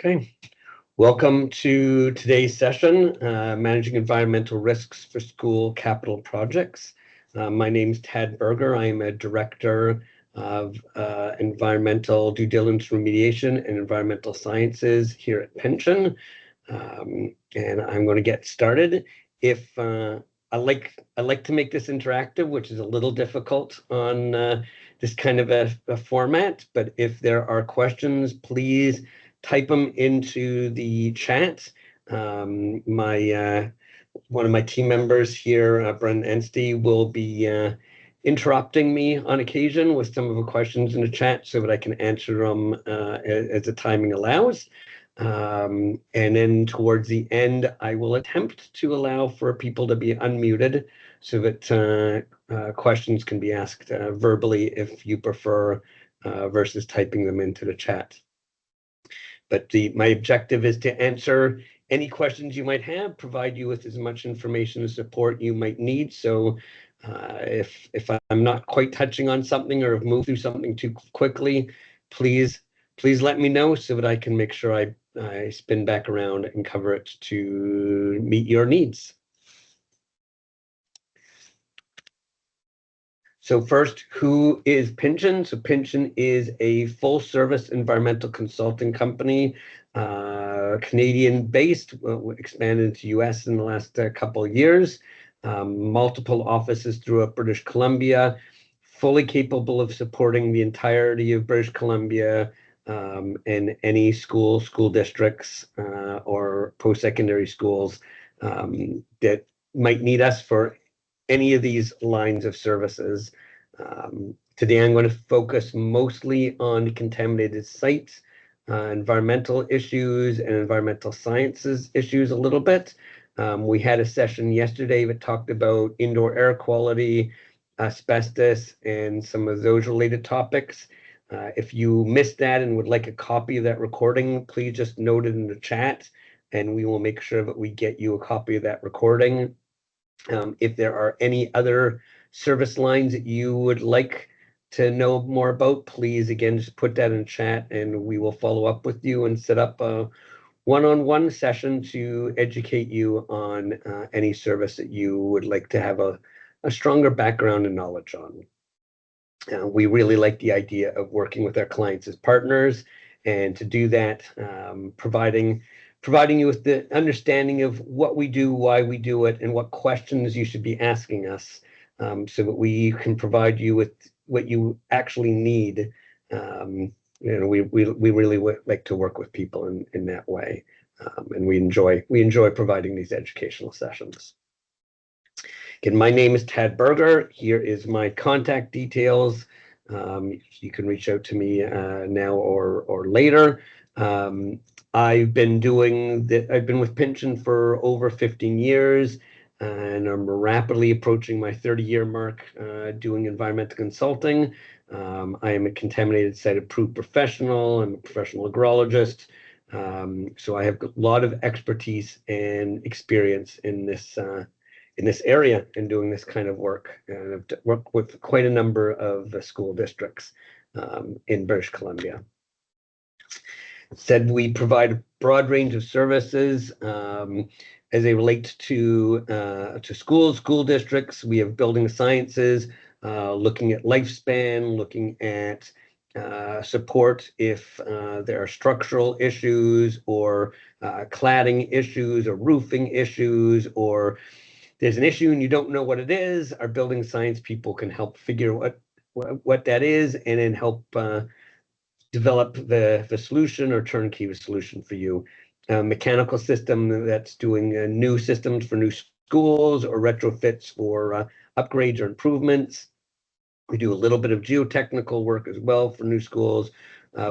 Okay, welcome to today's session, Managing Environmental Risks for School Capital Projects. My name is Tad Berger. I am a Director of Environmental Due Diligence Remediation and Environmental Sciences here at Pension. And I'm going to get started. If I like to make this interactive, which is a little difficult on this kind of a format, but if there are questions, please type them into the chat. One of my team members here, Brendan Anstey, will be interrupting me on occasion with some of the questions in the chat so that I can answer them as the timing allows. And then towards the end, I will attempt to allow for people to be unmuted so that questions can be asked verbally if you prefer versus typing them into the chat. But my objective is to answer any questions you might have, provide you with as much information and support you might need. So if I'm not quite touching on something or have moved through something too quickly, please let me know so that I can make sure I spin back around and cover it to meet your needs. So first, who is Pynchon? So Pynchon is a full-service environmental consulting company, Canadian-based, expanded to US in the last couple of years, multiple offices throughout British Columbia, fully capable of supporting the entirety of British Columbia and any school districts or post-secondary schools that might need us for any of these lines of services. Today, I'm going to focus mostly on contaminated sites, environmental issues, and environmental sciences issues a little bit. We had a session yesterday that talked about indoor air quality, asbestos, and some of those related topics. If you missed that and would like a copy of that recording, please just note it in the chat, and we will make sure that we get you a copy of that recording. If there are any other service lines that you would like to know more about, please, again, just put that in chat and we will follow up with you and set up a one-on-one session to educate you on any service that you would like to have a stronger background and knowledge on. We really like the idea of working with our clients as partners, and to do that, providing you with the understanding of what we do, why we do it, and what questions you should be asking us, so that we can provide you with what you actually need. We really like to work with people in that way, and we enjoy providing these educational sessions. Again, my name is Tad Berger. Here is my contact details. You can reach out to me now or later. I've been with Pynchon for over 15 years, and I'm rapidly approaching my 30-year mark doing environmental consulting. I am a contaminated site approved professional. I'm a professional agrologist. So I have a lot of expertise and experience in this area and doing this kind of work. And I've worked with quite a number of school districts in British Columbia. Said we provide a broad range of services as they relate to school districts. We have building sciences, looking at lifespan, looking at support if there are structural issues or cladding issues or roofing issues, or there's an issue and you don't know what it is. Our building science people can help figure what that is and then help develop the solution or turnkey solution for you. Mechanical system that's doing new systems for new schools or retrofits or upgrades or improvements. We do a little bit of geotechnical work as well for new schools.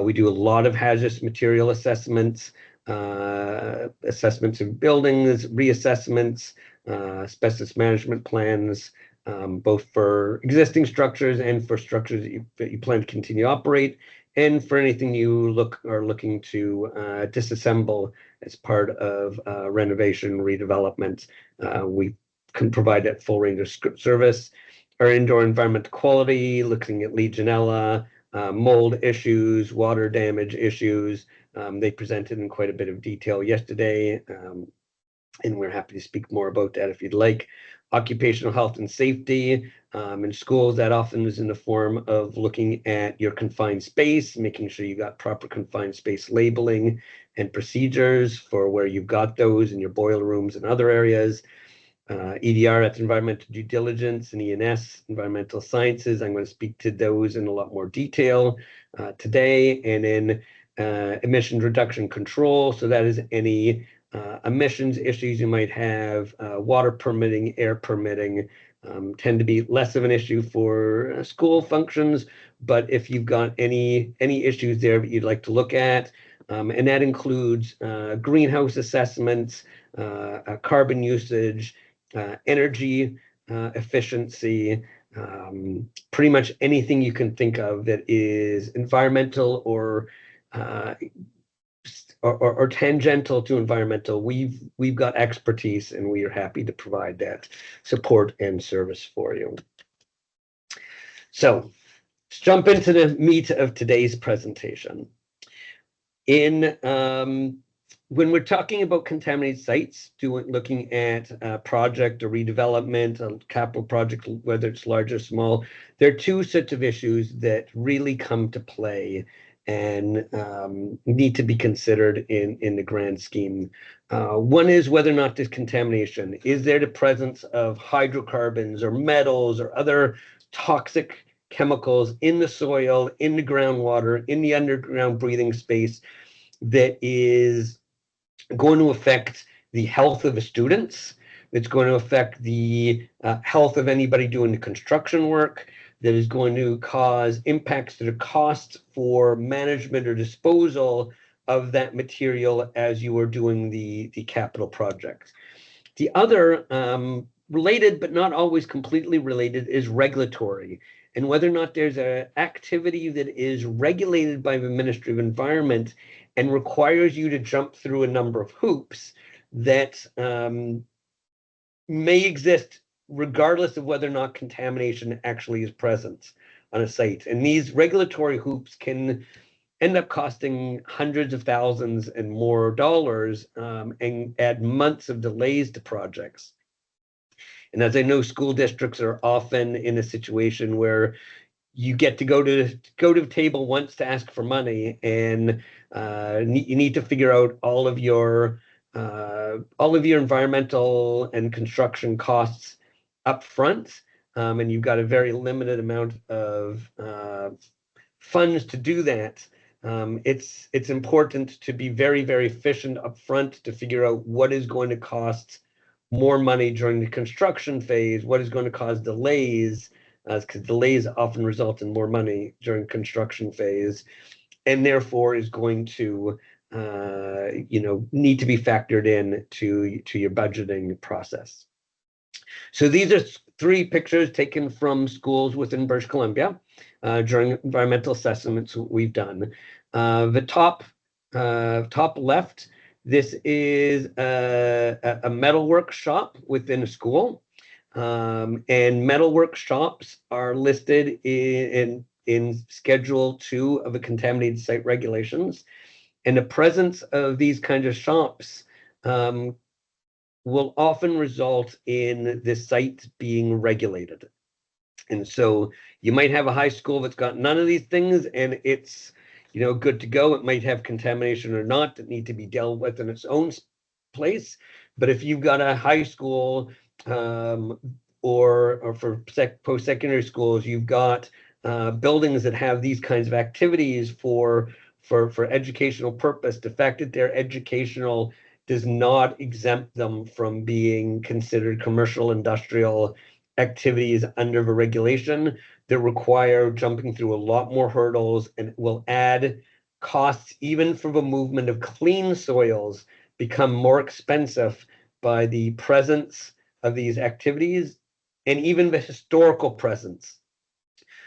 We do a lot of hazardous material assessments, assessments of buildings, reassessments, asbestos management plans, both for existing structures and for structures that you plan to continue to operate, and for anything you are looking to disassemble as part of renovation, redevelopment. We can provide that full range of service. Our indoor environmental quality, looking at Legionella, mold issues, water damage issues. They presented in quite a bit of detail yesterday, and we're happy to speak more about that if you'd like. Occupational health and safety in schools, that often is in the form of looking at your confined space, making sure you got proper confined space labeling and procedures for where you've got those in your boiler rooms and other areas. EDR, that's environmental due diligence, and ENS, environmental sciences. I'm going to speak to those in a lot more detail today. And then emissions reduction control. So that is any emissions issues you might have, water permitting, air permitting, tend to be less of an issue for school functions. But if you've got any issues there that you'd like to look at, and that includes greenhouse assessments, carbon usage, energy efficiency, pretty much anything you can think of that is environmental or tangential to environmental. We've got expertise, and we are happy to provide that support and service for you. So let's jump into the meat of today's presentation. When we're talking about contaminated sites, looking at a project or redevelopment, a capital project, whether it's large or small, there are two sets of issues that really come to play and need to be considered in the grand scheme. One is whether or not there's contamination. Is there the presence of hydrocarbons or metals or other toxic chemicals in the soil, in the groundwater, in the underground breathing space that is going to affect the health of the students, it's going to affect the health of anybody doing the construction work, that is going to cause impacts to the cost for management or disposal of that material as you are doing the capital projects. The other, related but not always completely related, is regulatory, and whether or not there's an activity that is regulated by the Ministry of Environment and requires you to jump through a number of hoops that may exist regardless of whether or not contamination actually is present on a site. And these regulatory hoops can end up costing hundreds of thousands and more dollars, and add months of delays to projects. And as I know, school districts are often in a situation where you get to go to the table once to ask for money, and you need to figure out all of your environmental and construction costs up front, and you've got a very limited amount of funds to do that. It's important to be very, very efficient up front to figure out what is going to cost more money during the construction phase, what is going to cause delays, because delays often result in more money during construction phase, and therefore is going to need to be factored in to your budgeting process. So these are three pictures taken from schools within British Columbia during environmental assessments we've done. The top left, this is a metalwork shop within a school. And metalwork shops are listed in Schedule 2 of the Contaminated Site Regulations. And the presence of these kinds of shops will often result in the site being regulated. And so you might have a high school that's got none of these things, and it's good to go. It might have contamination or not that need to be dealt with in its own place. But if you've got a high school, or for post-secondary schools, you've got buildings that have these kinds of activities for educational purpose, the fact that they're educational does not exempt them from being considered commercial industrial activities under the regulation that require jumping through a lot more hurdles and will add costs, even for the movement of clean soils, become more expensive by the presence of these activities and even the historical presence.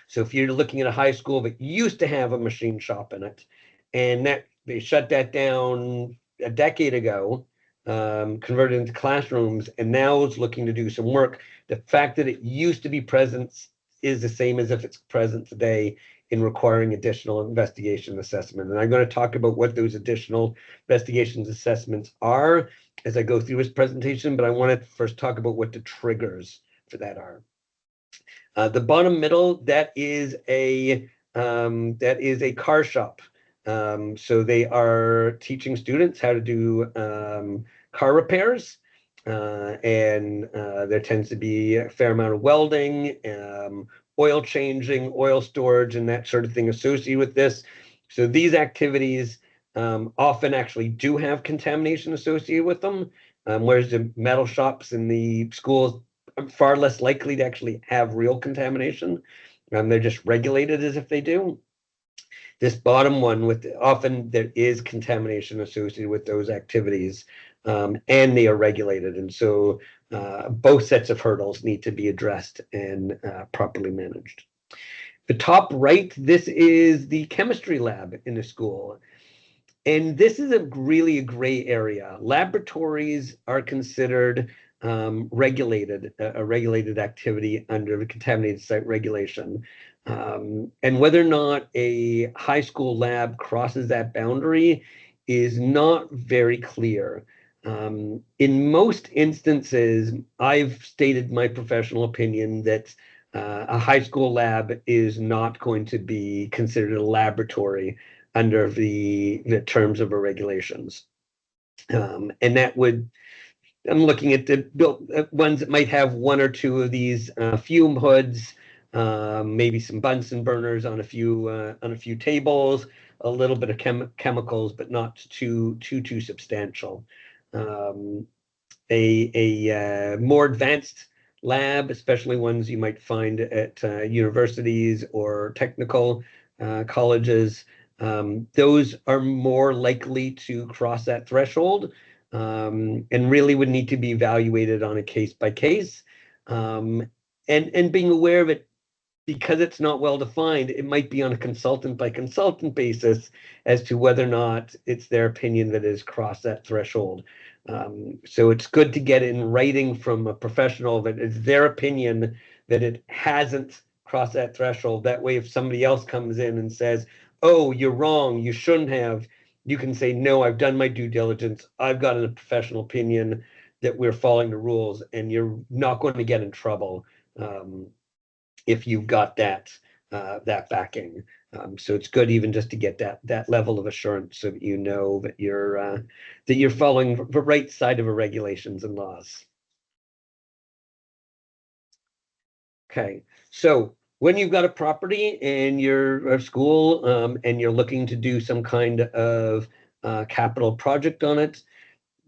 So if you're looking at a high school that used to have a machine shop in it, and that they shut that down a decade ago, converted into classrooms, and now is looking to do some work, the fact that it used to be present is the same as if it's present today, in requiring additional investigation assessment. And I'm going to talk about what those additional investigations assessments are as I go through this presentation, but I want to first talk about what the triggers for that are. The bottom middle, that is a car shop. So they are teaching students how to do car repairs, and there tends to be a fair amount of welding, oil changing, oil storage, and that sort of thing associated with this. So these activities often actually do have contamination associated with them, whereas the metal shops in the schools are far less likely to actually have real contamination. They're just regulated as if they do. This bottom one, with often there is contamination associated with those activities, and they are regulated. And so both sets of hurdles need to be addressed and properly managed. The top right, this is the chemistry lab in a school. And this is really a gray area. Laboratories are considered regulated, a regulated activity under the contaminated site regulation. And whether or not a high school lab crosses that boundary is not very clear. In most instances, I've stated my professional opinion that a high school lab is not going to be considered a laboratory under the terms of our regulations. And that would, I'm looking at the ones that might have one or two of these fume hoods, maybe some Bunsen burners on a few tables, a little bit of chemicals, but not too substantial. A more advanced lab, especially ones you might find at universities or technical colleges, those are more likely to cross that threshold, and really would need to be evaluated on a case by case, and being aware of it, because it's not well defined. It might be on a consultant by consultant basis as to whether or not it's their opinion that it has crossed that threshold. So it's good to get in writing from a professional that it's their opinion that it hasn't crossed that threshold. That way, if somebody else comes in and says, "Oh, you're wrong, you shouldn't have," you can say, "No, I've done my due diligence. I've got a professional opinion that we're following the rules," and you're not going to get in trouble if you've got that backing. So it's good even just to get that level of assurance, so that you know that you're following the right side of the regulations and laws. Okay, so when you've got a property in your school, and you're looking to do some kind of capital project on it,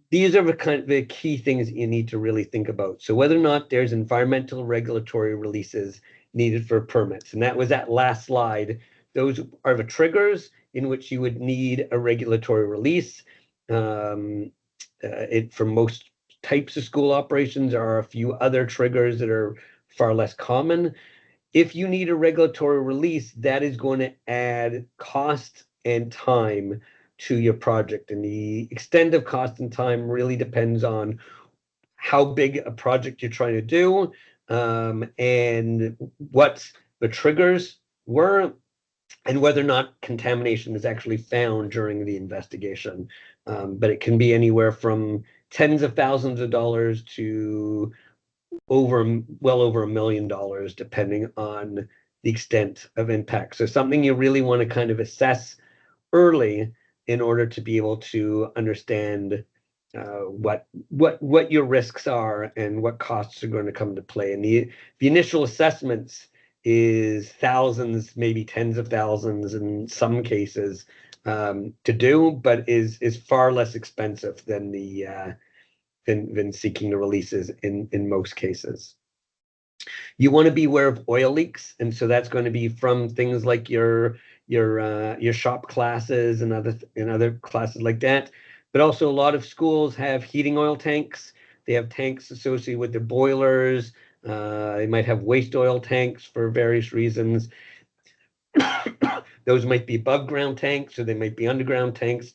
these are the key things that you need to really think about. So whether or not there's environmental regulatory releases needed for permits, and that was that last slide. Those are the triggers in which you would need a regulatory release. For most types of school operations, there are a few other triggers that are far less common. If you need a regulatory release, that is going to add cost and time to your project. And the extent of cost and time really depends on how big a project you're trying to do, and what the triggers were, and whether or not contamination is actually found during the investigation. But it can be anywhere from tens of thousands of dollars to well over $1 million, depending on the extent of impact. So something you really want to kind of assess early in order to be able to understand what your risks are and what costs are going to come into play. And the initial assessments is thousands, maybe tens of thousands in some cases, to do, but is far less expensive than than seeking the releases in most cases. You want to be aware of oil leaks, and so that's going to be from things like your shop classes and other classes like that. But also, a lot of schools have heating oil tanks. They have tanks associated with the boilers. They might have waste oil tanks for various reasons. Those might be above ground tanks, or they might be underground tanks.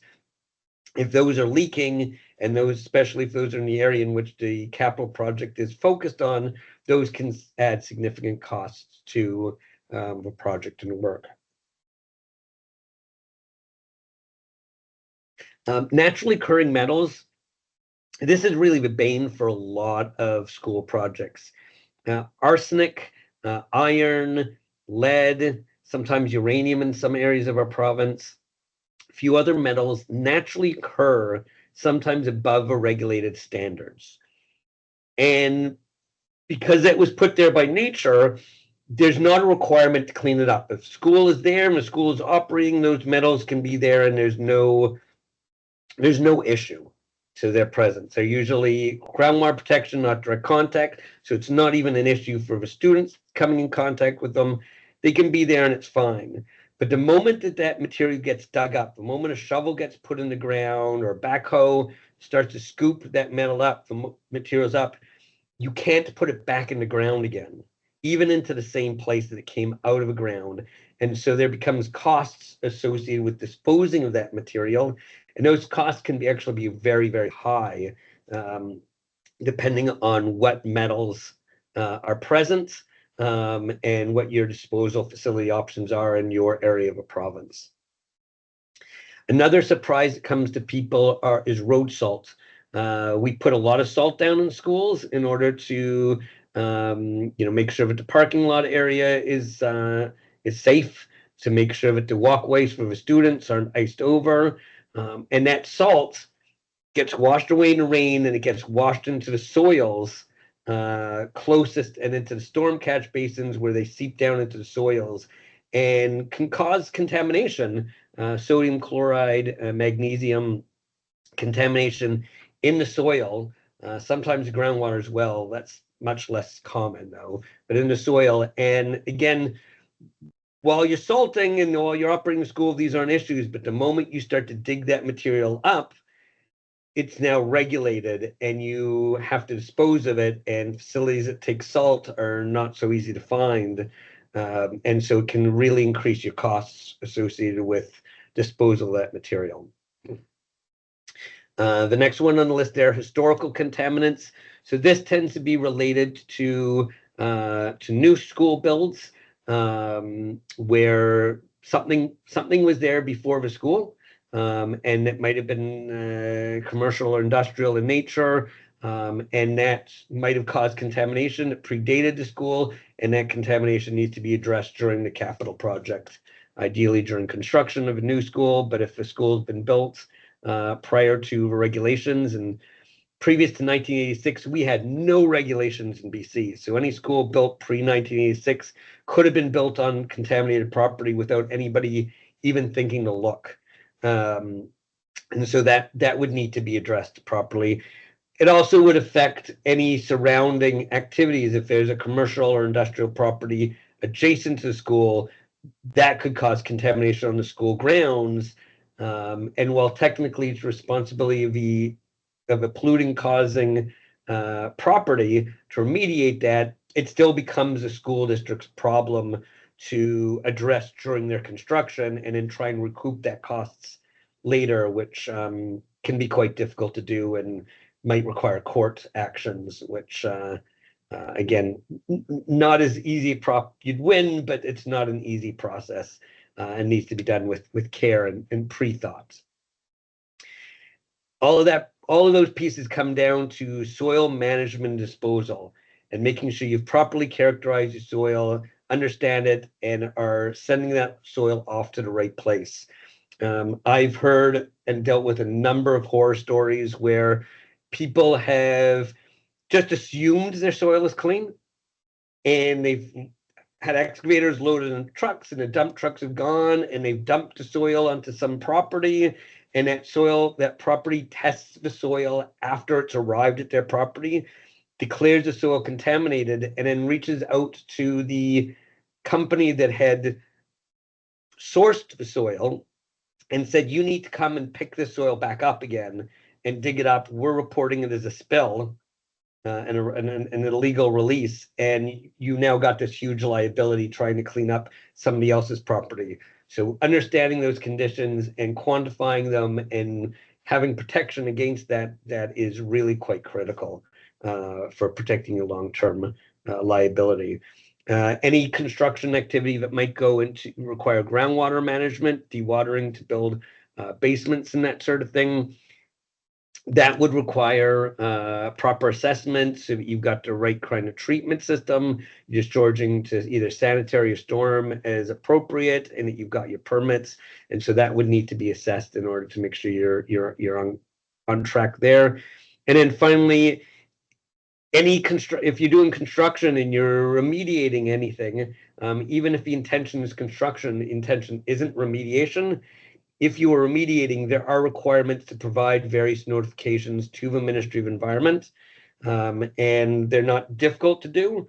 If those are leaking, and those, especially if those are in the area in which the capital project is focused on, those can add significant costs to the project and work. Naturally occurring metals, this is really the bane for a lot of school projects. Arsenic, iron, lead, sometimes uranium in some areas of our province. A few other metals naturally occur sometimes above a regulated standards. And because that was put there by nature, there's not a requirement to clean it up. If school is there and the school is operating, those metals can be there and there's no issue to their presence. They're usually groundwater protection, not direct contact, so it's not even an issue for the students coming in contact with them. They can be there and it's fine. But the moment that material gets dug up, the moment a shovel gets put in the ground or a backhoe starts to scoop that metal up, the materials up, you can't put it back in the ground again, even into the same place that it came out of the ground. And so there becomes costs associated with disposing of that material. And those costs can actually be very, very high, depending on what metals are present and what your disposal facility options are in your area of a province. Another surprise that comes to people is road salt. We put a lot of salt down in schools in order to make sure that the parking lot area is safe, to make sure that the walkways for the students aren't iced over. And that salt gets washed away in the rain and it gets washed into the soils closest and into the storm catch basins where they seep down into the soils and can cause contamination, sodium chloride, magnesium contamination in the soil, sometimes groundwater as well. That's much less common though, but in the soil. And again, while you're salting and while you're operating the school, these aren't issues, but the moment you start to dig that material up, it's now regulated and you have to dispose of it, and facilities that take salt are not so easy to find. And so it can really increase your costs associated with disposal of that material. The next one on the list there, historical contaminants. So this tends to be related to new school builds where something was there before the school, and it might have been commercial or industrial in nature, and that might have caused contamination that predated the school, and that contamination needs to be addressed during the capital project, ideally during construction of a new school. But if the school has been built prior to regulations, and previous to 1986, we had no regulations in BC. So any school built pre-1986 could have been built on contaminated property without anybody even thinking to look. And so that would need to be addressed properly. It also would affect any surrounding activities. If there's a commercial or industrial property adjacent to the school, that could cause contamination on the school grounds. And while technically it's responsibility of a polluting causing property to remediate that, it still becomes a school district's problem to address during their construction and then try and recoup that costs later, which can be quite difficult to do and might require court actions, which again, not as easy. You'd win, but it's not an easy process and needs to be done with care and pre-thought. All of those pieces come down to soil management and disposal and making sure you've properly characterized your soil, understand it, and are sending that soil off to the right place. I've heard and dealt with a number of horror stories where people have just assumed their soil is clean, and they've had excavators loaded in trucks and the dump trucks have gone and they've dumped the soil onto some property, and that property tests the soil after it's arrived at their property, declares the soil contaminated, and then reaches out to the company that had sourced the soil and said, you need to come and pick the soil back up again and dig it up. We're reporting it as a spill and an illegal release, and you now got this huge liability trying to clean up somebody else's property. So understanding those conditions and quantifying them and having protection against that is really quite critical for protecting your long-term liability. Any construction activity that might go into require groundwater management, dewatering to build basements and that sort of thing. That would require proper assessment, so that you've got the right kind of treatment system, you're discharging to either sanitary or storm as appropriate, and that you've got your permits. And so that would need to be assessed in order to make sure you're on track there. And then finally, if you're doing construction and you're remediating anything, even if the intention is construction, the intention isn't remediation. If you are remediating, there are requirements to provide various notifications to the Ministry of Environment, and they're not difficult to do,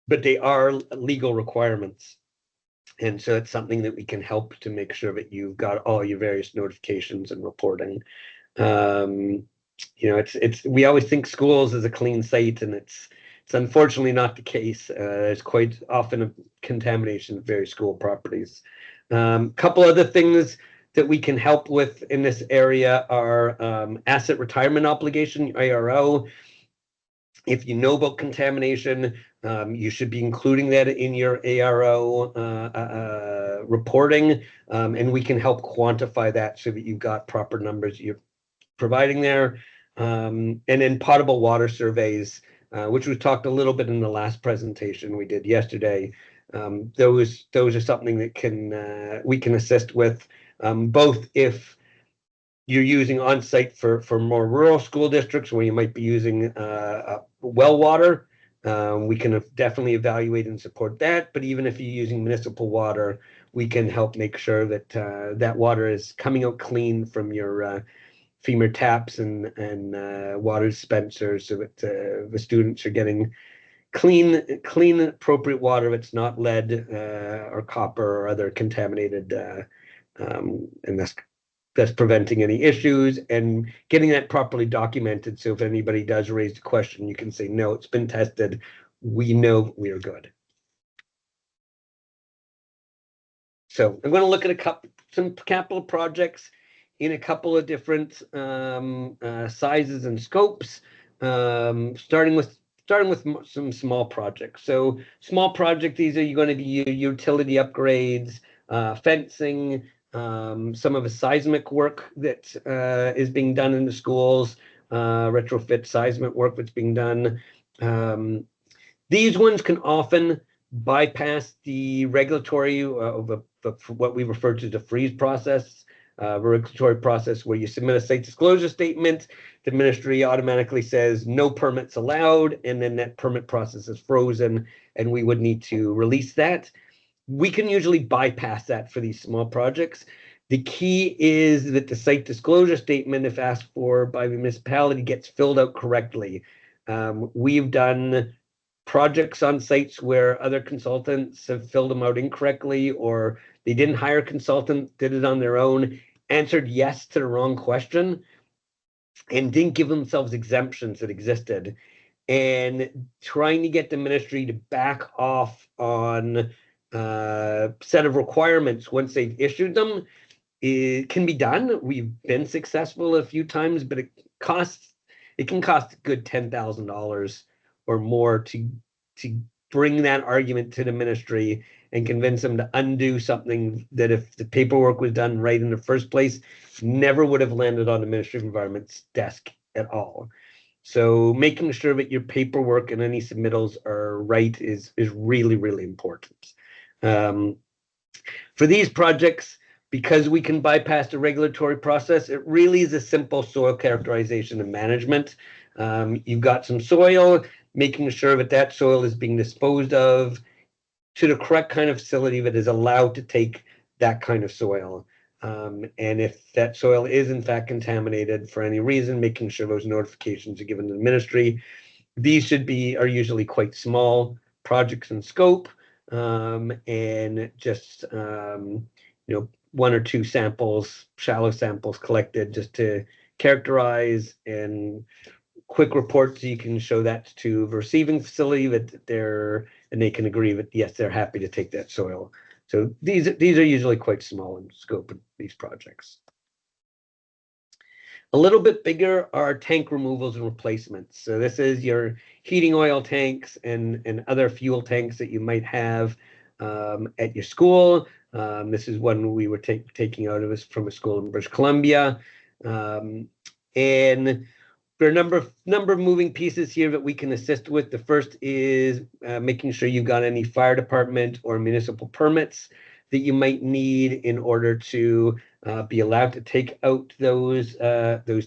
but they are legal requirements. And so it's something that we can help to make sure that you've got all your various notifications and reporting. We always think schools is a clean site, and it's unfortunately not the case. There's quite often a contamination of various school properties. Couple other things that we can help with in this area are asset retirement obligation, ARO. If you know about contamination, you should be including that in your ARO reporting, and we can help quantify that so that you've got proper numbers you're providing there. And then potable water surveys, which we talked a little bit in the last presentation we did yesterday. Those are something that we can assist with, both if you're using on-site for more rural school districts where you might be using well water. We can definitely evaluate and support that. But even if you're using municipal water, we can help make sure that that water is coming out clean from your FEMA taps and water dispensers, so that the students are getting clean, appropriate water that's not lead or copper or other contaminated, and that's preventing any issues, and getting that properly documented. So if anybody does raise the question, you can say, no, it's been tested. We know we are good. So I'm going to look at some capital projects in a couple of different sizes and scopes, starting with some small projects. So small project, these are going to be utility upgrades, fencing, some of the seismic work that is being done in the schools, retrofit seismic work that's being done. These ones can often bypass the regulatory what we refer to as the freeze process, regulatory process, where you submit a site disclosure statement, the ministry automatically says no permits allowed, and then that permit process is frozen, and we would need to release that. We can usually bypass that for these small projects. The key is that the site disclosure statement, if asked for by the municipality, gets filled out correctly. We've done projects on sites where other consultants have filled them out incorrectly, or they didn't hire a consultant, did it on their own, answered yes to the wrong question, and didn't give themselves exemptions that existed. And trying to get the ministry to back off on a set of requirements once they've issued them, it can be done. We've been successful a few times, but it can cost a good $10,000 or more to bring that argument to the ministry and convince them to undo something that, if the paperwork was done right in the first place, never would have landed on the Ministry of Environment's desk at all. So making sure that your paperwork and any submittals are right is really, really important. For these projects, because we can bypass the regulatory process, it really is a simple soil characterization and management. You've got some soil, making sure that that soil is being disposed of to the correct kind of facility that is allowed to take that kind of soil. And if that soil is in fact contaminated for any reason, making sure those notifications are given to the ministry. These are usually quite small projects in scope, and just one or two samples, shallow samples collected just to characterize, and quick reports so you can show that to the receiving facility that they can agree that yes, they're happy to take that soil. So these are usually quite small in scope of these projects. A little bit bigger are tank removals and replacements. So this is your heating oil tanks and other fuel tanks that you might have at your school. This is one we were taking out of us from a school in British Columbia. And there are a number of moving pieces here that we can assist with. The first is making sure you've got any fire department or municipal permits that you might need in order to be allowed to take out those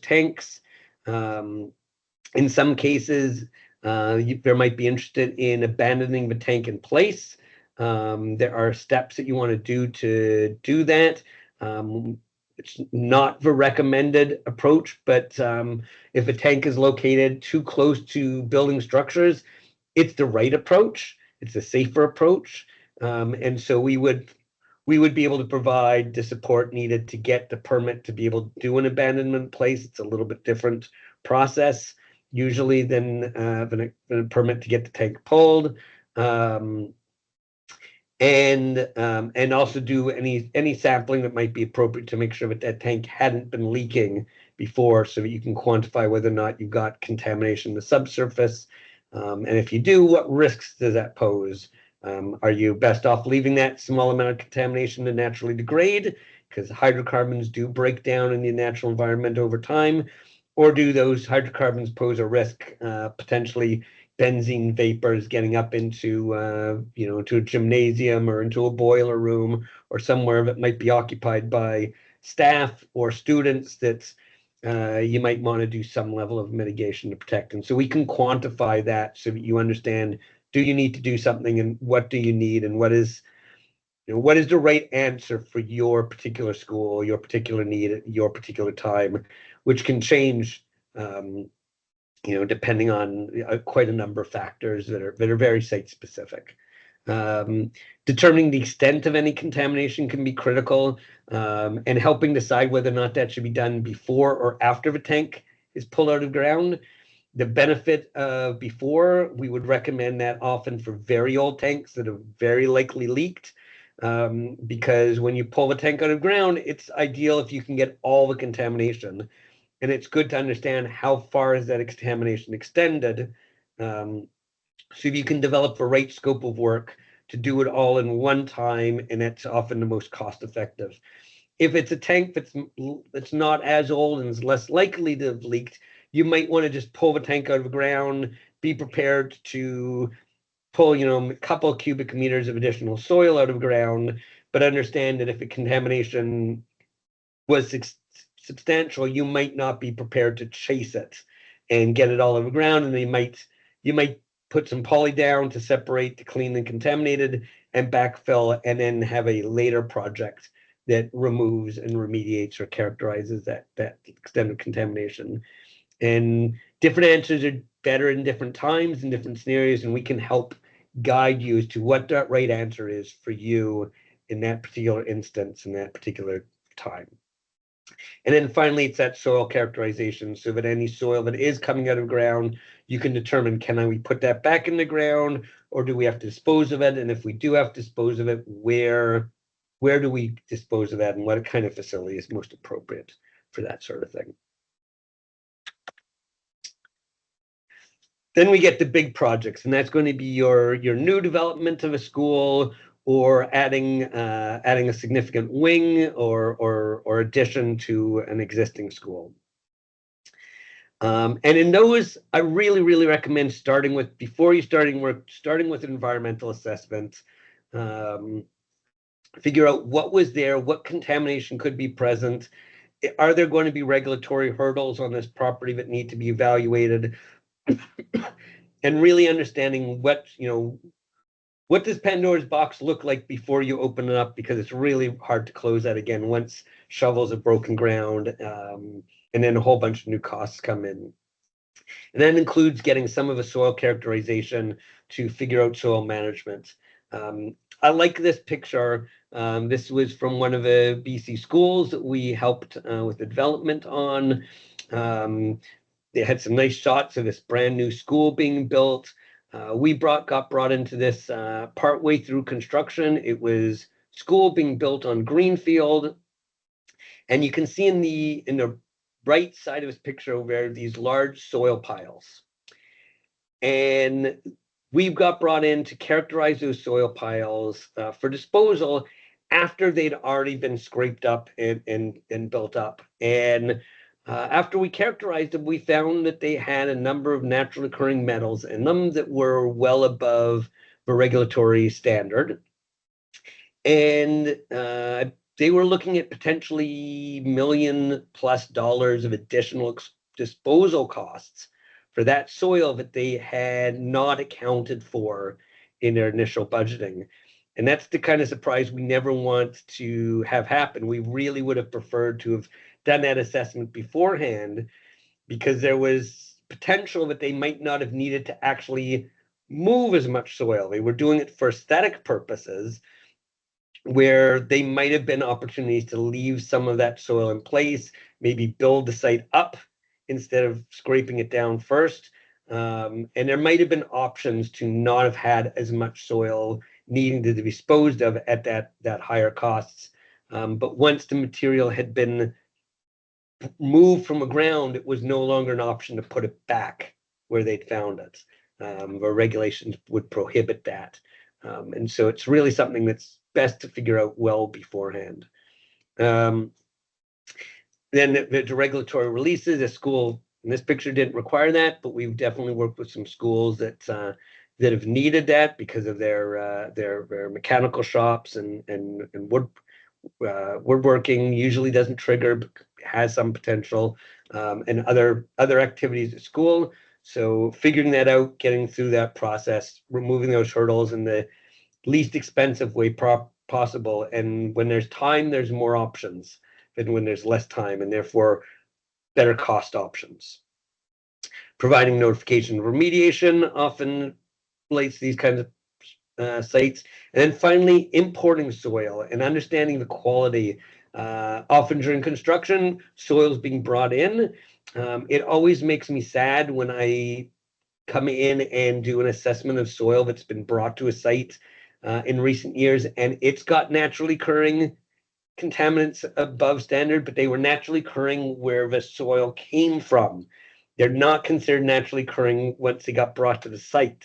tanks. In some cases, there might be interested in abandoning the tank in place. There are steps that you want to do that. It's not the recommended approach, but if a tank is located too close to building structures, it's the right approach. It's a safer approach. And so we would be able to provide the support needed to get the permit to be able to do an abandonment place. It's a little bit different process usually than a permit to get the tank pulled. And also do any sampling that might be appropriate to make sure that tank hadn't been leaking before, so that you can quantify whether or not you've got contamination in the subsurface. And if you do, what risks does that pose? Are you best off leaving that small amount of contamination to naturally degrade, because hydrocarbons do break down in the natural environment over time? Or do those hydrocarbons pose a risk, potentially benzene vapors getting up into to a gymnasium or into a boiler room or somewhere that might be occupied by staff or students that you might want to do some level of mitigation to protect. And so we can quantify that so that you understand, do you need to do something, and what do you need, and what is the right answer for your particular school, your particular need at your particular time, which can change depending on quite a number of factors that are very site specific. Determining the extent of any contamination can be critical, and helping decide whether or not that should be done before or after the tank is pulled out of ground. The benefit of before, we would recommend that often for very old tanks that have very likely leaked, because when you pull the tank out of ground, it's ideal if you can get all the contamination. And it's good to understand how far is that contamination extended, so you can develop the right scope of work to do it all in one time, and that's often the most cost effective. If it's a tank that's not as old and is less likely to have leaked, you might want to just pull the tank out of the ground, be prepared to pull a couple of cubic meters of additional soil out of the ground, but understand that if the contamination was substantial, you might not be prepared to chase it and get it all over the ground, and you might put some poly down to separate the clean and contaminated and backfill, and then have a later project that removes and remediates or characterizes that extent of contamination. And different answers are better in different times and different scenarios, and we can help guide you as to what that right answer is for you in that particular instance, in that particular time. And then finally, it's that soil characterization, so that any soil that is coming out of ground, you can determine, can we put that back in the ground, or do we have to dispose of it? And if we do have to dispose of it, where do we dispose of that, and what kind of facility is most appropriate for that sort of thing? Then we get the big projects, and that's going to be your new development of a school, or adding a significant wing or addition to an existing school. And in those, I really recommend starting with, before you starting with environmental assessment. Figure out what was there, what contamination could be present. Are there going to be regulatory hurdles on this property that need to be evaluated? And really understanding what does Pandora's box look like before you open it up, because it's really hard to close that again once shovels have broken ground, and then a whole bunch of new costs come in. And that includes getting some of the soil characterization to figure out soil management. I like this picture. This was from one of the BC schools that we helped with the development on. They had some nice shots of this brand new school being built. We got brought into this partway through construction. It was school being built on greenfield, and you can see in the right side of this picture over there these large soil piles. And we got brought in to characterize those soil piles for disposal, after they'd already been scraped up and built up. And after we characterized them, we found that they had a number of naturally occurring metals in them that were well above the regulatory standard. And they were looking at potentially $1 million+ of additional disposal costs for that soil that they had not accounted for in their initial budgeting. And that's the kind of surprise we never want to have happen. We really would have preferred to have done that assessment beforehand, because there was potential that they might not have needed to actually move as much soil. They were doing it for aesthetic purposes, where they might have been opportunities to leave some of that soil in place, maybe build the site up instead of scraping it down first. And there might have been options to not have had as much soil needing to be disposed of at that higher costs. But once the material had been moved from the ground, it was no longer an option to put it back where they'd found it. The regulations would prohibit that. And so it's really something that's best to figure out well beforehand. Then the regulatory releases, a school in this picture didn't require that, but we've definitely worked with some schools that have needed that because of their mechanical shops and woodworking usually doesn't trigger, but has some potential, and other activities at school. So figuring that out, getting through that process, removing those hurdles in the least expensive way possible. And when there's time, there's more options than when there's less time, and therefore better cost options. Providing notification of remediation often relates to these kinds of sites. And then finally, importing soil and understanding the quality. Often during construction, soil is being brought in. It always makes me sad when I come in and do an assessment of soil that's been brought to a site in recent years, and it's got naturally occurring contaminants above standard, but they were naturally occurring where the soil came from. They're not considered naturally occurring once they got brought to the site,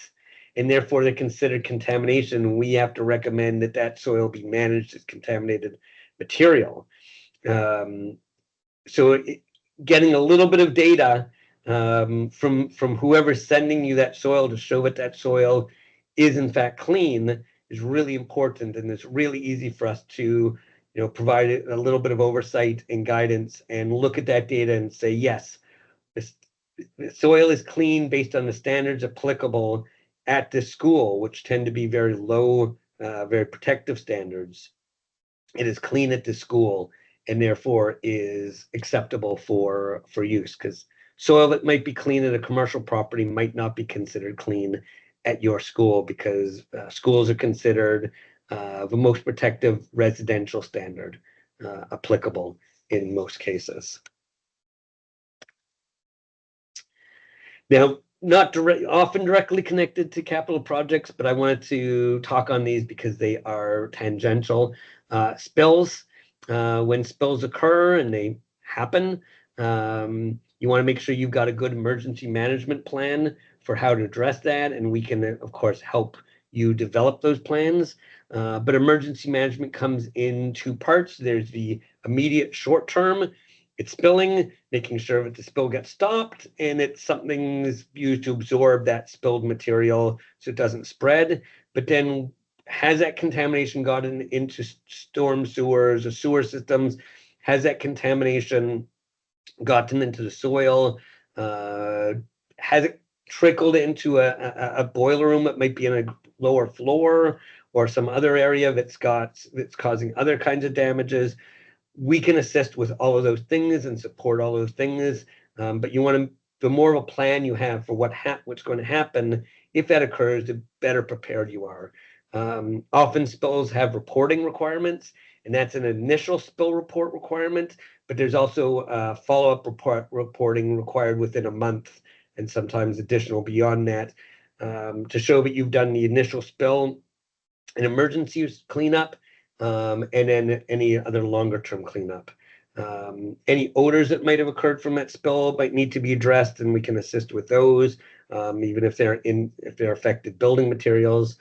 and therefore they're considered contamination. We have to recommend that soil be managed as contaminated material. So getting a little bit of data from whoever's sending you that soil to show that soil is in fact clean is really important, and it's really easy for us to provide a little bit of oversight and guidance and look at that data and say, yes, the soil is clean based on the standards applicable at this school, which tend to be very low, very protective standards. It is clean at this school and therefore is acceptable for use, because soil that might be clean at a commercial property might not be considered clean at your school, because schools are considered the most protective residential standard applicable in most cases. Now, not often directly connected to capital projects, but I wanted to talk on these because they are tangential. Spills, when spills occur, and they happen, you want to make sure you've got a good emergency management plan for how to address that, and we can, of course, help you develop those plans. But emergency management comes in two parts. There's the immediate short term. It's spilling, making sure that the spill gets stopped, and it's something is used to absorb that spilled material so it doesn't spread. But then, has that contamination gotten into storm sewers or sewer systems? Has that contamination gotten into the soil? Has it trickled into a boiler room that might be in a lower floor or some other area that's causing other kinds of damages? We can assist with all of those things and support all those things, but you want to, the more of a plan you have for what's going to happen if that occurs, the better prepared you are. Often spills have reporting requirements, and that's an initial spill report requirement, but there's also follow-up reporting required within a month, and sometimes additional beyond that, to show that you've done the initial spill and emergency cleanup, and then any other longer term cleanup. Any odors that might have occurred from that spill might need to be addressed, and we can assist with those, even if they're affected building materials.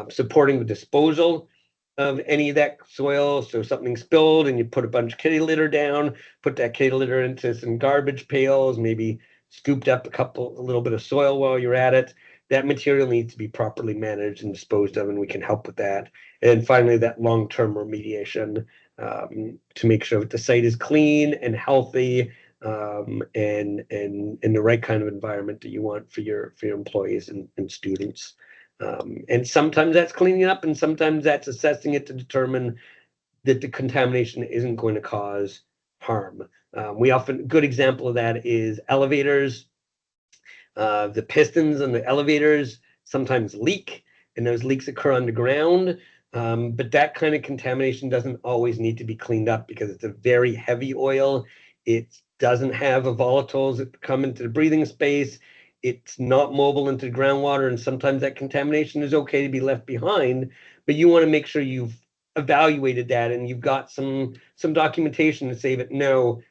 Supporting the disposal of any of that soil. So something spilled and you put a bunch of kitty litter down, put that kitty litter into some garbage pails, maybe scooped up a little bit of soil while you're at it. That material needs to be properly managed and disposed of, and we can help with that. And finally, that long-term remediation to make sure that the site is clean and healthy, and in the right kind of environment that you want for your employees and students. And sometimes that's cleaning up, and sometimes that's assessing it to determine that the contamination isn't going to cause harm. Good example of that is elevators. The pistons on the elevators sometimes leak, and those leaks occur underground. But that kind of contamination doesn't always need to be cleaned up because it's a very heavy oil. It doesn't have volatiles that come into the breathing space. It's not mobile into the groundwater, and sometimes that contamination is okay to be left behind, but you want to make sure you've evaluated that and you've got some documentation to say that no,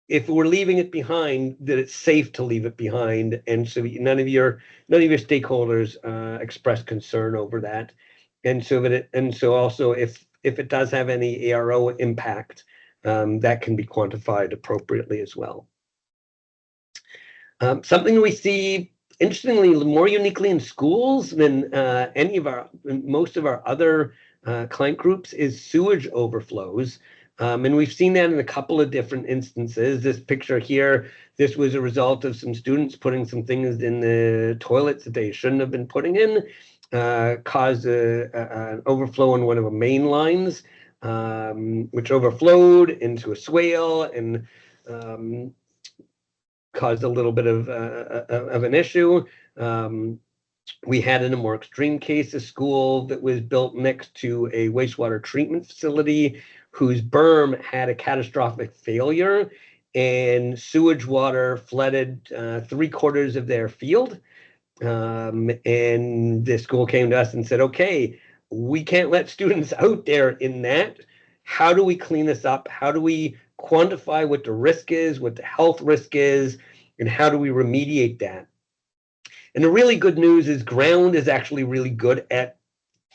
if we're leaving it behind, that it's safe to leave it behind, and so none of your stakeholders express concern over that, and so also if it does have any ARO impact, that can be quantified appropriately as well. Something we see, interestingly, more uniquely in schools than most of our other client groups is sewage overflows. And we've seen that in a couple of different instances. This picture here, this was a result of some students putting some things in the toilets that they shouldn't have been putting in, caused an overflow on one of the main lines, which overflowed into a swale and caused a little bit of an issue. We had, in a more extreme case, a school that was built next to a wastewater treatment facility whose berm had a catastrophic failure, and sewage water flooded 3/4 of their field. And the school came to us and said, okay, we can't let students out there in that. How do we clean this up? How do we quantify what the risk is, what the health risk is, and how do we remediate that? And the really good news is ground is actually really good at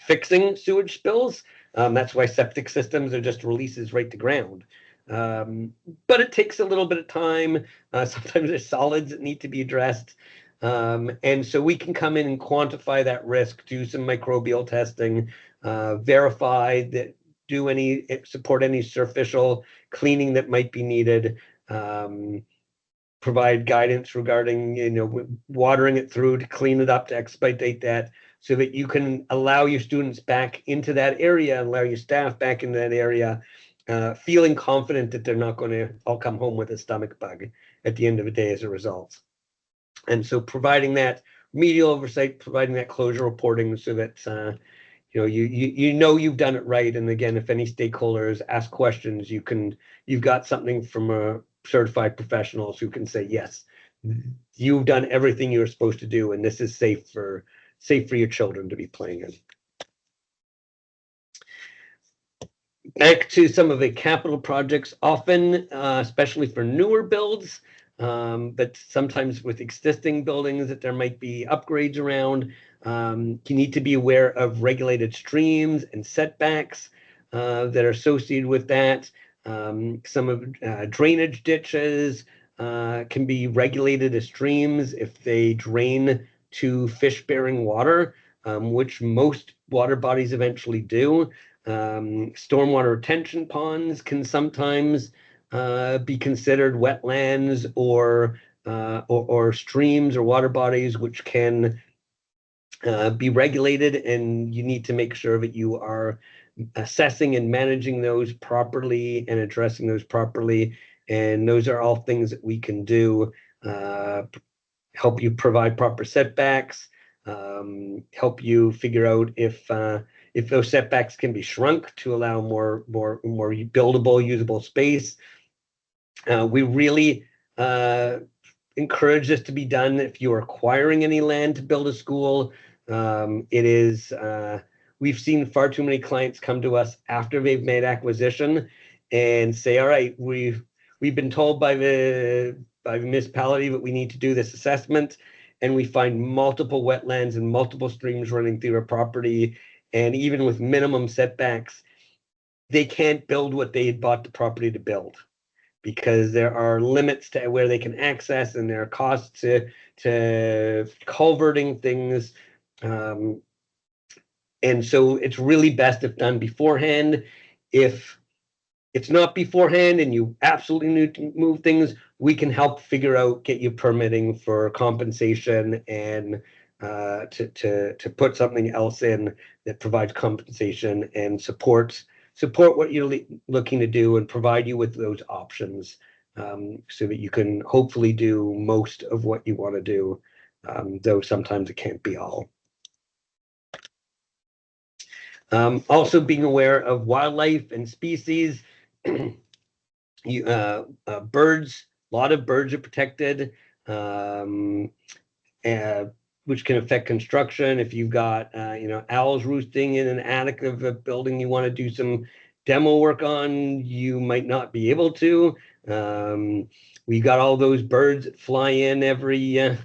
fixing sewage spills. That's why septic systems are just releases right to ground. But it takes a little bit of time. Sometimes there's solids that need to be addressed. And so we can come in and quantify that risk, do some microbial testing, verify that, support any superficial cleaning that might be needed, provide guidance regarding, watering it through to clean it up, to expedite that, so that you can allow your students back into that area and allow your staff back into that area, feeling confident that they're not going to all come home with a stomach bug at the end of the day as a result. And so providing that remedial oversight, providing that closure reporting so that you've done it right. And again, if any stakeholders ask questions, you've got something from certified professionals who can say, yes, you've done everything you're supposed to do, and this is safe for your children to be playing in. Back to some of the capital projects, often, especially for newer builds, but sometimes with existing buildings that there might be upgrades around. You need to be aware of regulated streams and setbacks that are associated with that. Some of drainage ditches can be regulated as streams if they drain to fish-bearing water, which most water bodies eventually do. Stormwater retention ponds can sometimes be considered wetlands or streams or water bodies which can be regulated, and you need to make sure that you are assessing and managing those properly and addressing those properly. And those are all things that we can do, help you provide proper setbacks, help you figure out if those setbacks can be shrunk to allow more buildable, usable space. We really encourage this to be done if you're acquiring any land to build a school. We've seen far too many clients come to us after they've made acquisition and say, all right, we've been told by the municipality that we need to do this assessment, and we find multiple wetlands and multiple streams running through our property, and even with minimum setbacks, they can't build what they had bought the property to build, because there are limits to where they can access, and there are costs to culverting things. And so it's really best if done beforehand. If it's not beforehand and you absolutely need to move things, we can help figure out, get you permitting for compensation, and to put something else in that provides compensation and support what you're looking to do, and provide you with those options, so that you can hopefully do most of what you want to do, though sometimes it can't be all. Also being aware of wildlife and species. Birds, a lot of birds are protected, which can affect construction. If you've got owls roosting in an attic of a building you want to do some demo work on, you might not be able to. We got all those birds that fly in every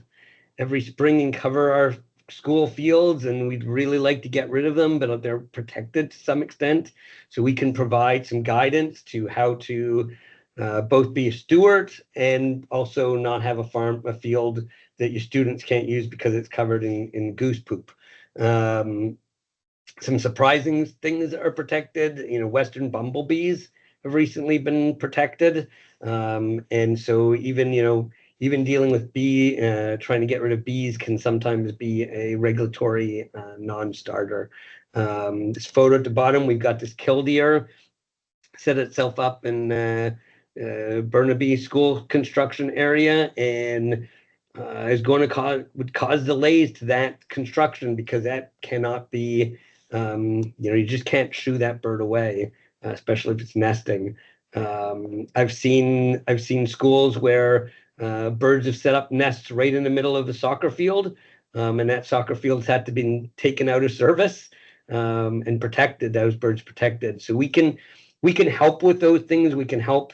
spring and cover our school fields, and we'd really like to get rid of them, but they're protected to some extent. So we can provide some guidance to how to both be a steward and also not have a field that your students can't use because it's covered in goose poop. Some surprising things that are protected, Western bumblebees have recently been protected. And so even dealing with trying to get rid of bees can sometimes be a regulatory non-starter. This photo at the bottom, we've got this killdeer set itself up in Burnaby school construction area, and would cause delays to that construction, because that cannot be, you just can't shoo that bird away, especially if it's nesting. I've seen schools where birds have set up nests right in the middle of the soccer field, and that soccer field's had to be taken out of service, and protected. Those birds protected. So we can help with those things. We can help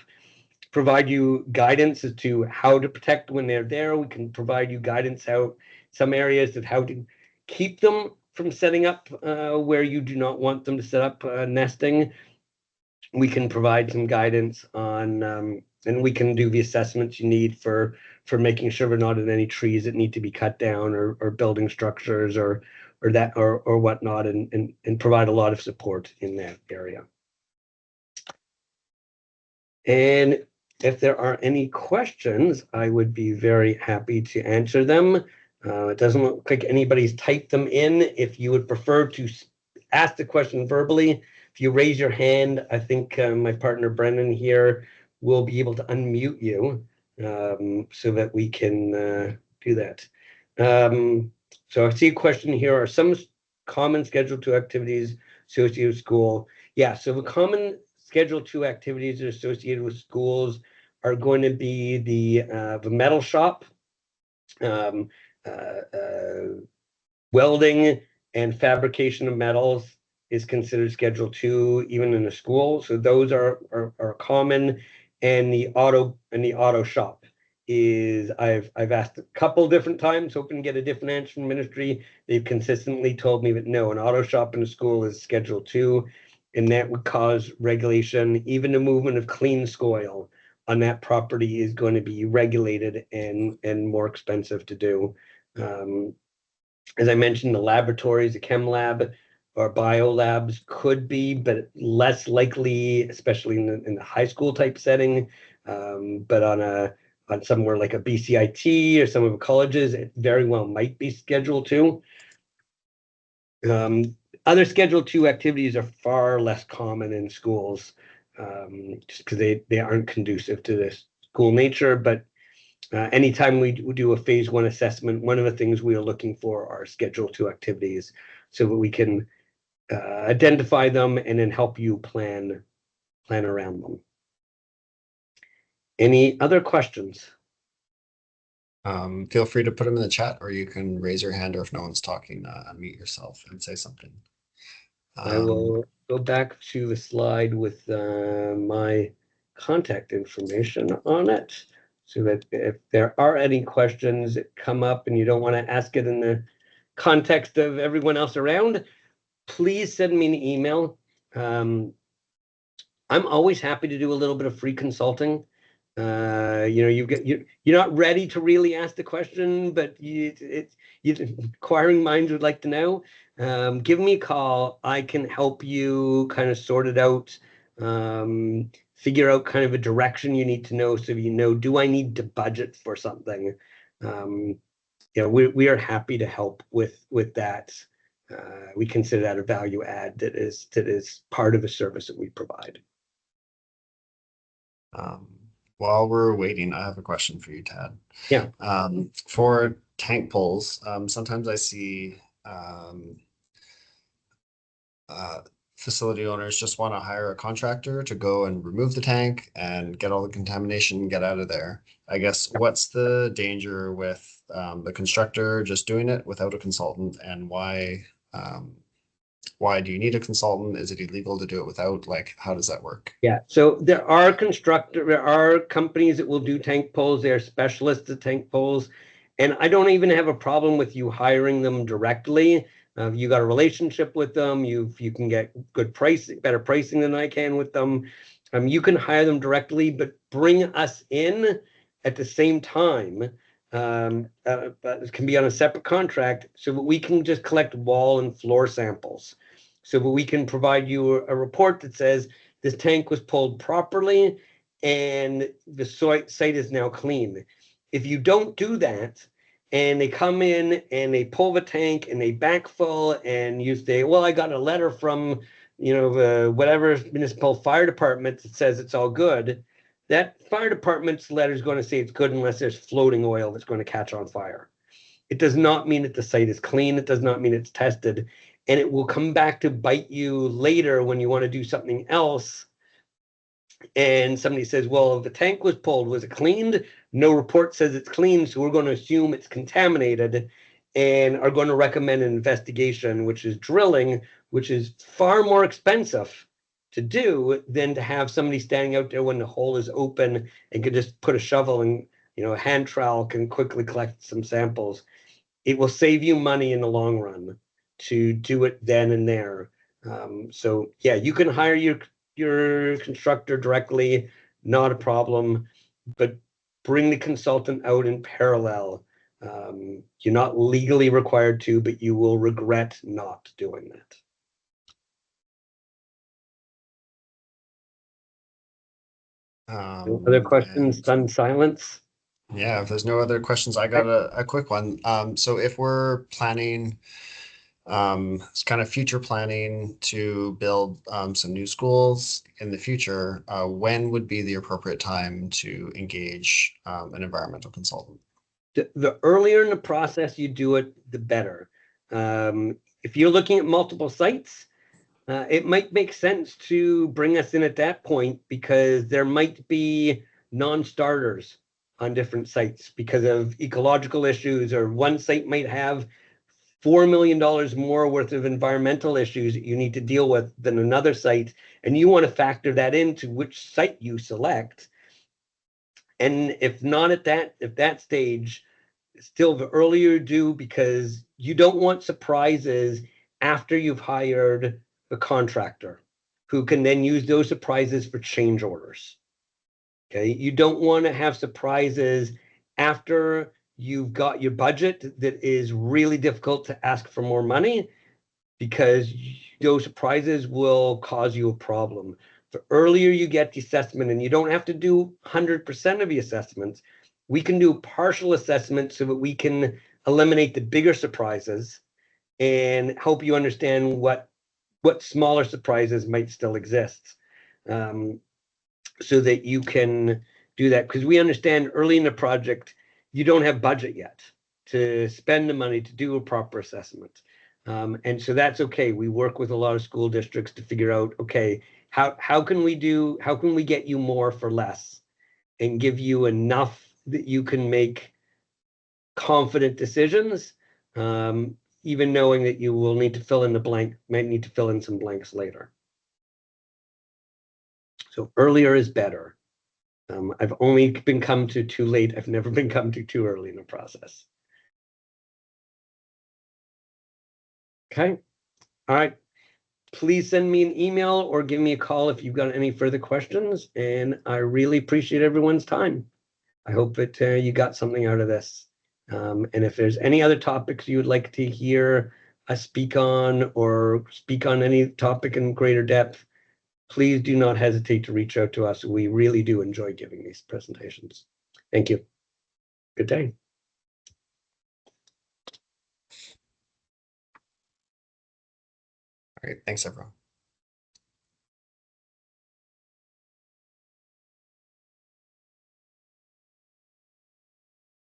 provide you guidance as to how to protect when they're there. We can provide you guidance some areas of how to keep them from setting up where you do not want them to set up nesting. We can provide some guidance on, and we can do the assessments you need for making sure we're not in any trees that need to be cut down, or building structures or whatnot, and provide a lot of support in that area. And if there are any questions, I would be very happy to answer them. It doesn't look like anybody's typed them in. If you would prefer to ask the question verbally, if you raise your hand, I think my partner Brendan here will be able to unmute you, so that we can do that. So I see a question here. Are some common Schedule II activities associated with school? Yeah, so the common Schedule II activities that are associated with schools are going to be the metal shop, welding and fabrication of metals is considered Schedule II, even in a school. So those are common. And the auto shop is, I've asked a couple different times, hoping to get a different answer from ministry. They've consistently told me that no, an auto shop in a school is Schedule II, and that would cause regulation. Even the movement of clean soil on that property is going to be regulated and more expensive to do. As I mentioned, the laboratories, the chem lab or bio labs could be, but less likely, especially in the high school type setting. But on somewhere like a BCIT or some of the colleges, it very well might be Schedule II. Other Schedule II activities are far less common in schools, just because they aren't conducive to the school nature. But anytime we do a phase 1 assessment, one of the things we are looking for are Schedule II activities, so that we can identify them and then help you plan around them. Any other questions? Feel free to put them in the chat, or you can raise your hand, or if no one's talking, unmute yourself and say something. I will go back to the slide with my contact information on it, so that if there are any questions that come up and you don't want to ask it in the context of everyone else around, please send me an email. I'm always happy to do a little bit of free consulting. You're not ready to really ask the question, but inquiring minds would like to know. Give me a call. I can help you kind of sort it out, figure out kind of a direction you need to know, so you know, do I need to budget for something? We are happy to help with that. We consider that a value add that is part of the service that we provide. While we're waiting, I have a question for you, Tad. Yeah. For tank pulls, sometimes I see facility owners just want to hire a contractor to go and remove the tank and get all the contamination, get out of there. I guess what's the danger with the constructor just doing it without a consultant, and why do you need a consultant? Is it illegal to do it without? Like, how does that work? Yeah, so there are companies that will do tank pulls. They are specialists at tank pulls, and I don't even have a problem with you hiring them directly. You got a relationship with them, you can get good pricing, better pricing than I can with them. You can hire them directly, but bring us in at the same time. But it can be on a separate contract, so that we can just collect wall and floor samples. So that we can provide you a report that says this tank was pulled properly and the site is now clean. If you don't do that, and they come in and they pull the tank and they backfill, and you say, well, I got a letter from, whatever municipal fire department that says it's all good, that fire department's letter is going to say it's good unless there's floating oil that's going to catch on fire. It does not mean that the site is clean. It does not mean it's tested. And it will come back to bite you later when you want to do something else. And somebody says, well, if the tank was pulled, was it cleaned? No report says it's clean, so we're going to assume it's contaminated and are going to recommend an investigation, which is drilling, which is far more expensive to do than to have somebody standing out there when the hole is open and can just put a shovel and, a hand trowel can quickly collect some samples. It will save you money in the long run to do it then and there. So yeah, you can hire your constructor directly, not a problem, but bring the consultant out in parallel. You're not legally required to, but you will regret not doing that. Other questions? Done silence. Yeah, if there's no other questions, I got a quick one. So if we're planning, it's kind of future planning to build some new schools in the future, when would be the appropriate time to engage an environmental consultant? The earlier in the process you do it, the better. If you're looking at multiple sites, it might make sense to bring us in at that point, because there might be non-starters on different sites because of ecological issues, or one site might have $4 million more worth of environmental issues that you need to deal with than another site, and you want to factor that into which site you select. And if not at that stage, still the earlier you do, because you don't want surprises after you've hired a contractor who can then use those surprises for change orders. Okay, you don't want to have surprises after you've got your budget that is really difficult to ask for more money, because those surprises will cause you a problem. The earlier you get the assessment, and you don't have to do 100% of the assessments, we can do partial assessments so that we can eliminate the bigger surprises and help you understand what smaller surprises might still exist, so that you can do that. Because we understand early in the project, you don't have budget yet to spend the money to do a proper assessment. And so that's okay. We work with a lot of school districts to figure out, okay, how can we get you more for less and give you enough that you can make confident decisions, even knowing that you will need to fill in might need to fill in some blanks later. So earlier is better. I've only been come to too late. I've never been come to too early in the process. Okay. All right. Please send me an email or give me a call if you've got any further questions. And I really appreciate everyone's time. I hope that you got something out of this. And if there's any other topics you would like to hear us speak on or speak on any topic in greater depth, please do not hesitate to reach out to us. We really do enjoy giving these presentations. Thank you. Good day. All right, thanks everyone.